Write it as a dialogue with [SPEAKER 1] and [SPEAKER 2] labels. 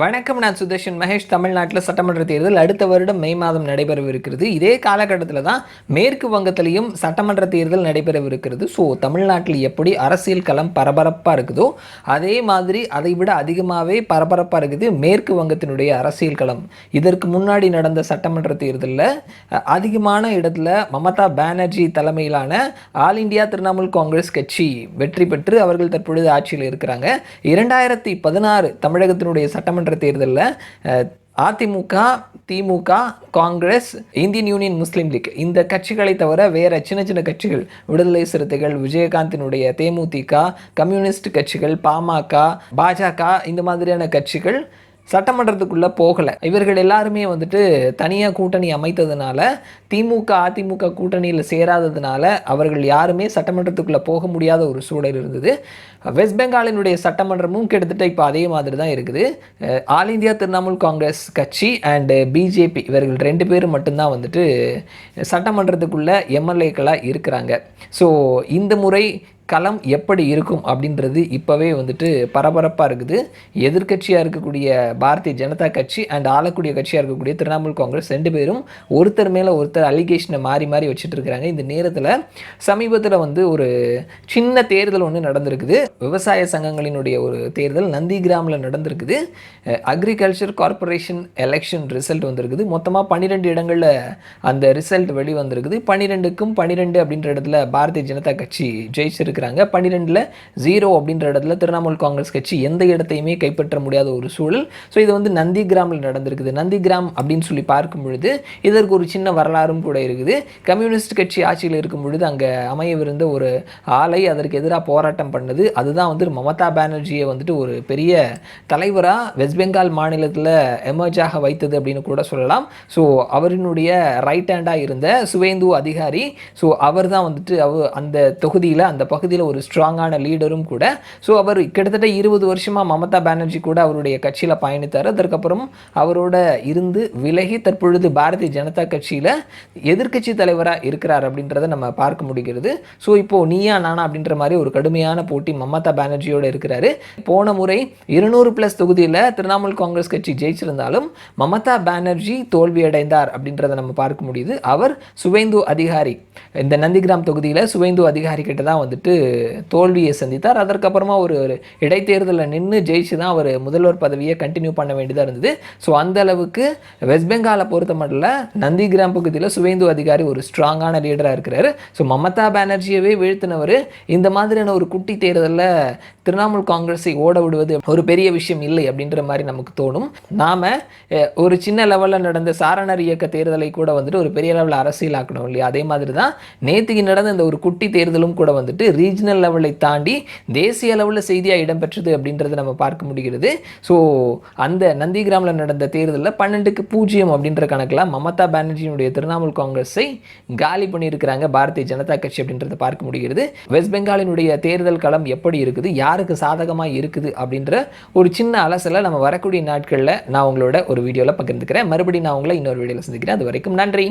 [SPEAKER 1] வணக்கம். நான் சுதர்ஷன் மகேஷ். தமிழ்நாட்டில் சட்டமன்ற தேர்தல் அடுத்த வருடம் மே மாதம் நடைபெறவிருக்கிறது. இதே காலகட்டத்தில் தான் மேற்கு வங்கத்திலையும் சட்டமன்ற தேர்தல் நடைபெறவிருக்கிறது. ஸோ தமிழ்நாட்டில் எப்படி அரசியல் களம் பரபரப்பாக இருக்குதோ அதே மாதிரி அதை விட அதிகமாகவே பரபரப்பாக இருக்குது மேற்கு வங்கத்தினுடைய அரசியல் களம். இதற்கு முன்னாடி நடந்த சட்டமன்ற தேர்தலில் அதிகமான இடத்துல மமதா பானர்ஜி தலைமையிலான ஆல் இண்டியா திரிணாமுல் காங்கிரஸ் கட்சி வெற்றி பெற்று அவர்கள் தற்பொழுது ஆட்சியில் இருக்கிறாங்க. 2016 தமிழகத்தினுடைய சட்டமன்ற தேர்தலில் அதிமுக, திமுக, காங்கிரஸ், இந்தியன் யூனியன் முஸ்லீம் லீக் இந்த கட்சிகளை தவிர வேற சின்ன சின்ன கட்சிகள், விடுதலை சிறுத்தைகள், விஜயகாந்தினுடைய தேமுதிக, கம்யூனிஸ்ட் கட்சிகள், பாமக, பாஜக இந்த மாதிரியான கட்சிகள் சட்டமன்றத்துக்குள்ளே போகலை. இவர்கள் எல்லாருமே தனியாக கூட்டணி அமைத்ததுனால, திமுக அதிமுக கூட்டணியில் சேராததுனால அவர்கள் யாருமே சட்டமன்றத்துக்குள்ளே போக முடியாத ஒரு சூழல் இருந்தது. வெஸ்ட் பெங்காலினுடைய சட்டமன்றமும் கிட்டத்தட்ட இப்போ அதே மாதிரி தான் இருக்குது. ஆல் இந்தியா திரிணாமுல் காங்கிரஸ் கட்சி அண்டு பிஜேபி இவர்கள் 2 பேரும் மட்டும்தான் சட்டமன்றத்துக்குள்ளே எம்எல்ஏக்களாக இருக்கிறாங்க. ஸோ இந்த முறை களம் எப்படி இருக்கும் அப்படின்றது இப்போவே பரபரப்பாக இருக்குது. எதிர்கட்சியாக இருக்கக்கூடிய பாரதிய ஜனதா கட்சி அண்ட் ஆளக்கூடிய கட்சியாக இருக்கக்கூடிய திரிணாமுல் காங்கிரஸ் 2 பேரும் ஒருத்தர் மேலே ஒருத்தர் அலிகேஷனை மாறி மாறி வச்சுட்டு இருக்கிறாங்க. இந்த நேரத்தில் சமீபத்தில் ஒரு சின்ன தேர்தல் ஒன்று நடந்திருக்குது. விவசாய சங்கங்களினுடைய ஒரு தேர்தல் நந்திகிராமில் நடந்திருக்குது. அக்ரிகல்ச்சர் கார்பரேஷன் எலெக்ஷன் ரிசல்ட் வந்திருக்குது. மொத்தமாக 12 இடங்களில் அந்த ரிசல்ட் வெளிவந்திருக்குது. 12க்கும் 12 அப்படின்ற இடத்துல பாரதிய ஜனதா கட்சி ஜெயிச்சிருக்கிறாங்க. 12ல் 0 அப்படின்ற இடத்துல திரிணாமுல் காங்கிரஸ் கட்சி எந்த இடத்தையுமே கைப்பற்ற முடியாத ஒரு சூழல். ஸோ இது நந்திகிராமில் நடந்திருக்குது. நந்திகிராம் அப்படின்னு சொல்லி பார்க்கும் பொழுது இதற்கு ஒரு சின்ன வரலாறும் கூட இருக்குது. கம்யூனிஸ்ட் கட்சி ஆட்சியில் இருக்கும் பொழுது அங்கே அமையவிருந்த ஒரு ஆலை அதற்கு எதிராக போராட்டம் பண்ணது. அதுதான் மமதா பானர்ஜியை ஒரு பெரிய தலைவராக வெஸ்ட் பெங்கால் மாநிலத்தில் எமர்ஜாக வைத்தது அப்படின்னு கூட சொல்லலாம். ஸோ அவரினுடைய ரைட் ஹேண்டாக இருந்த சுவேந்து அதிகாரி, ஸோ அவர் தான் அந்த தொகுதியில் அந்த பகுதியில் ஒரு ஸ்ட்ராங்கான லீடரும் கூட. ஸோ அவர் கிட்டத்தட்ட 20 வருஷமாக மமதா பானர்ஜி கூட அவருடைய கட்சியில் பயணித்தார். அதற்கப்புறம் அவரோட இருந்து விலகி தற்பொழுது பாரதிய ஜனதா கட்சியில் எதிர்க்கட்சி தலைவராக இருக்கிறார் அப்படின்றத நம்ம பார்க்க முடிகிறது. ஸோ இப்போது நீயா நானா அப்படின்ற மாதிரி ஒரு கடுமையான போட்டி மமதா பானர்ஜியோடு இருக்கிறாரு. போன முறை 200+ தொகுதியில் திரிணாமுல் காங்கிரஸ் கட்சி ஜெயிச்சிருந்தாலும் மமதா பானர்ஜி தோல்வியடைந்தார் அப்படின்றத நம்ம பார்க்க முடியுது. அவர் சுவேந்து அதிகாரி, இந்த நந்திகிராம் தொகுதியில் சுவேந்து அதிகாரி கிட்ட தான் தோல்வியை சந்தித்தார். அதற்கப்புறமா ஒரு இடைத்தேர்தலில் நின்று ஜெயிச்சு தான் அவர் முதல்வர் பதவியை கண்டினியூ பண்ண வேண்டியதாக இருந்தது. ஸோ அந்த அளவுக்கு வெஸ்ட் பெங்காலை பொறுத்த மட்டும் நந்திகிராம் பகுதியில் சுவேந்து அதிகாரி ஒரு ஸ்ட்ராங்கான லீடராக இருக்கிறார். ஸோ மமதா பானர்ஜியவே வீழ்த்தினவர். இந்த மாதிரியான ஒரு குட்டி தேர்தலில் திரிணாமுல் காங்கிரஸை ஓட விடுவது ஒரு பெரிய விஷயம் இல்லை அப்படின்ற மாதிரி நமக்கு தோணும். நாம் ஒரு சின்ன லெவலில் நடந்த சாரணர் இயக்க தேர்தலை கூட ஒரு பெரிய லெவலில் அரசியலாக்கணும் இல்லையா? அதே மாதிரி தான் நேற்றுக்கு நடந்த இந்த ஒரு குட்டி தேர்தலும் கூட ரீஜனல் லெவலை தாண்டி தேசிய லெவலில் செய்தியாக இடம்பெற்றது அப்படின்றத நம்ம பார்க்க முடிகிறது. ஸோ அந்த நந்திகிராமில் நடந்த தேர்தலில் 12க்கு 0 அப்படின்ற கணக்கில் மமதா பானர்ஜியினுடைய திரிணாமுல் காங்கிரஸை காலி பண்ணியிருக்கிறாங்க பாரதிய ஜனதா கட்சி அப்படின்றத பார்க்க முடிகிறது. வெஸ்ட் பெங்காலினுடைய தேர்தல் களம் எப்படி இருக்குது, யாருக்கு சாதகமாக இருக்குது அப்படின்ற ஒரு சின்ன அலசலை நம்ம வரக்கூடிய நாட்களில் நான் உங்களோட ஒரு வீடியோவில் பகிர்ந்துக்கிறேன். மறுபடியும் நான் உங்களை இன்னொரு வீடியோவில் சந்திக்கிறேன். அது வரைக்கும் நன்றி.